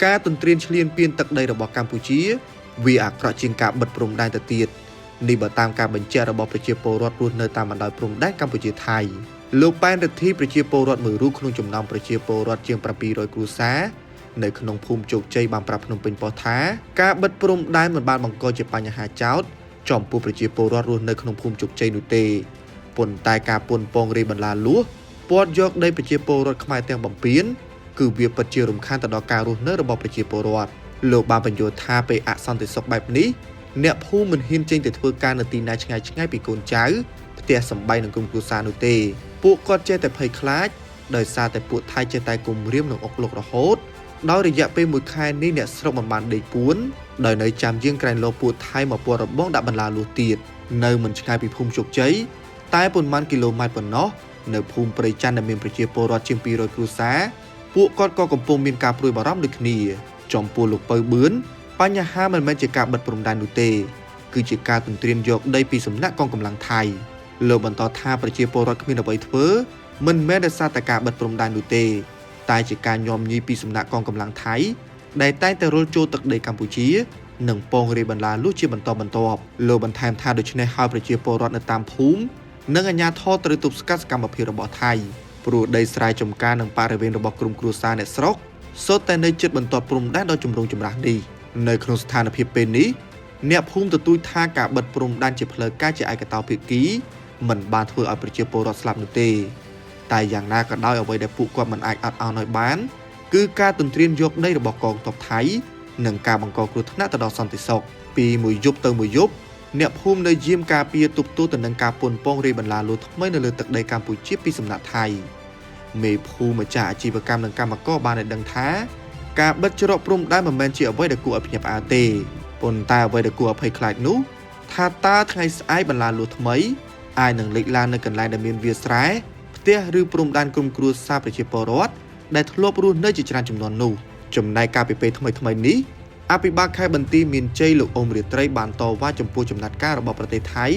ការទន្ទ្រានឈ្លានពានទឹកដីរបស់កម្ពុជាវាអាក្រក់ជាងការបិទព្រំដែនទៅទៀតនេះបើតាមការបញ្ជាក់របស់ប្រជាពលរដ្ឋរស់នៅតាមបណ្ដោយព្រំដែនកម្ពុជាថៃលោកប៉ែនរិទ្ធីប្រជាពលរដ្ឋមួយរូបក្នុងចំណោមប្រជាពលរដ្ឋជាង700គ្រួសារនៅក្នុងភូមិជោគជ័យបានប្រាប់ភ្នំពេញប៉ុស្តិ៍ថាការបិទព្រំដែនមិនបានបង្កជាបញ្ហាចោទចំពោះប្រជាពលរដ្ឋរស់នៅក្នុងភូមិជោគជ័យនោះទេប៉ុន្តែការប៉ុនប៉ងរីបន្លាលួសពាត់យកដីប្រជាពលរដ្ឋខ្មែរទាំងបំពេញគឺវាពិតជារំខានទៅដល់ការរស់នៅរបស់ប្រជាពលរដ្ឋលោកបានបញ្យល់ថាពេលអសន្តិសុខបែបនេះអ្នកភូមិមិនហ៊ានចេញទៅធ្វើការនៅទីណាឆ្ងាយៗពីកូនចៅផ្ទះសម្បែងនិងក្រុមគ្រួសារនោះទេពួកគាត់ចេះតែភ័យខ្លាចដោយសារតែពួកថៃចេះតែគំរាមនិងអុកឡុករហូតដោយរយៈពេល1ខែនេះអ្នកស្រុកមិនបានដេកពួនដោយនៅចាំយាងក្រែងលោពួកថៃមកពណ៌របងដាក់បន្លាលួសទៀតនៅមិនឆ្ងាយពីភូមិជោគជ័យតែប៉ុន្មានគីឡូម៉ែត្រប៉ុណ្ណោះនៅភូមិព្រៃច័ន្ទដែលមានប្រជាពលរដ្ឋជាង200គ្រួសារពួកគាត់ក៏កំពុងមានការព្រួយបារម្ភដូចគ្នាចំពោះលោកពៅបឿនបញ្ហាមិនមែនជាការបិទព្រំដែននោះទេគឺជាការទន្ទ្រានយកដីពីសំណាក់កងកម្លាំងថៃលោកបន្តថាប្រជាពលរដ្ឋគ្មានអ្វីធ្វើមិនមែនដោយសារតែការបិទព្រំដែននោះទេតែជាការញោមញីពីសំណាក់កងកម្លាំងថៃដែលតែងតែរុលចូលទឹកដីកម្ពុជានិងពងរាយបន្លាលួសជាបន្តបន្ទាប់លោកបន្ថែមថាដូច្នេះហើយប្រជាពលរដ្ឋនៅតាមភូមិនិងអាជ្ញាធរត្រូវទប់ស្កាត់សកម្មភាពរបស់ថៃព្រោះដីស្រែចម្ការនិងបរិវេណរបស់ក្រុមគ្រួសារអ្នកស្រុកសុទ្ធតែនៅជិតបន្ទាត់ព្រំដែនដ៏ចម្រូងចម្រាសនេះនៅក្នុងស្ថានភាពពេលនេះអ្នកភូមិទទូចថាការបិទព្រំដែនជាផ្លូវការជាឯកតោភាគីមិនបានធ្វើឲ្យប្រជាពលរដ្ឋស្លាប់នោះទេតែយ៉ាងណាក៏ដោយអ្វីដែលពួកគាត់មិនអាចអត់ឱនឲ្យបានគឺការទន្ទ្រានយកដីរបស់កងទ័ពថៃនិងការបង្កគ្រោះថ្នាក់ទៅដល់សន្តិសុខពីមួយយប់ទៅមួយយប់អ្នកភូមិនៅយាមការពារទប់ទល់ទៅនឹងការប៉ុនប៉ងរាយបន្លាលួសថ្មីនៅលើទឹកដីកម្ពុជាពីសំណាក់ថៃមេភូមិម្ចាស់អាជីវកម្មនិងកម្មករបានឲ្យដឹងថាការបិទច្រកព្រំដែនមិនមែនជាអ្វីដែលគួរឲ្យភ្ញាក់ផ្អើលទេប៉ុន្តែអ្វីដែលគួរឲ្យភ័យខ្លាចនោះថាតើថ្ងៃស្អែកបន្លាលួសថ្មីអាចនឹងលេចឡើងនៅកន្លែងដែលមានវាលស្រែផ្ទះឬព្រំដែនក្រុមគ្រួសារប្រជាពលរដ្ឋដែលធ្លាប់រស់នៅជាច្រើនចំនួននោះចំណែកការពីពេលថ្មីនេះអភិបាលខេត្តបន្ទាយមានជ័យលោកអ៊ុំរាត្រីបានតវ៉ាចំពោះចំណាត់ការរបស់ប្រទេសថៃ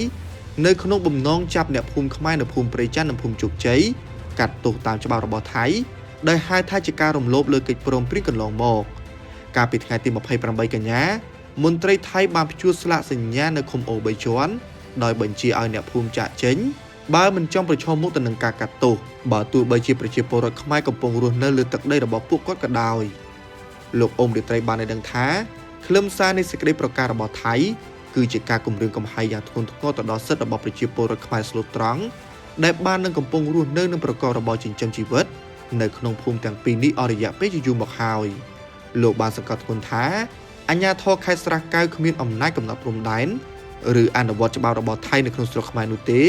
នៅក្នុងបំណងចាប់អ្នកភូមិខ្មែរនៅភូមិព្រៃច័ន្ទនិងភូមិជោគជ័យកាត់ទោសតាមច្បាប់របស់ថៃដោយហៅថាជាការរំលោភលើកិច្ចព្រមព្រៀងកន្លងមកកាលពីថ្ងៃទី28កញ្ញាមន្ត្រីថៃបានព្យួរស្លាកសញ្ញានៅឃុំអូ3ជាន់ដោយបញ្ជាឲ្យអ្នកភូមិចាក់ចេញបើមិនចង់ប្រឈមមុខទៅនឹងការកាត់ទោសបើទោះបីជាប្រជាពលរដ្ឋខ្មែរកំពុងរស់នៅលើទឹកដីរបស់ពួកគាត់ក៏ដោយលោកអ៊ុំរាត្រីបានឲ្យដឹងថាខ្លឹមសារនៃសេចក្តីប្រកាសរបស់ថៃគឺជាការគំរាមកំហែងយ៉ាងធ្ងន់ធ្ងរទៅដល់សិទ្ធិរបស់ប្រជាពលរដ្ឋខ្មែរស្លូតត្រង់ដែលបាននឹងកំពុងរស់នៅនិងប្រកបរបរចិញ្ចឹមជីវិតនៅក្នុងភូមិទាំងពីរនេះអស់រយៈពេលយូរមកហើយលោកបានសង្កត់ធ្ងន់ថាអាជ្ញាធរខេត្តស្រះកែវគ្មានអំណាចកំណត់ព្រំដែនឬអនុវត្តច្បាប់របស់ថៃនៅក្នុងស្រុកខ្មែរនោះទេ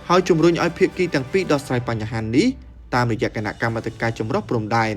ហើយជំរុញឲ្យភាគីទាំងពីរដោះស្រាយបញ្ហានេះតាមរយៈគណៈកម្មាធិការចម្រុះព្រំដែន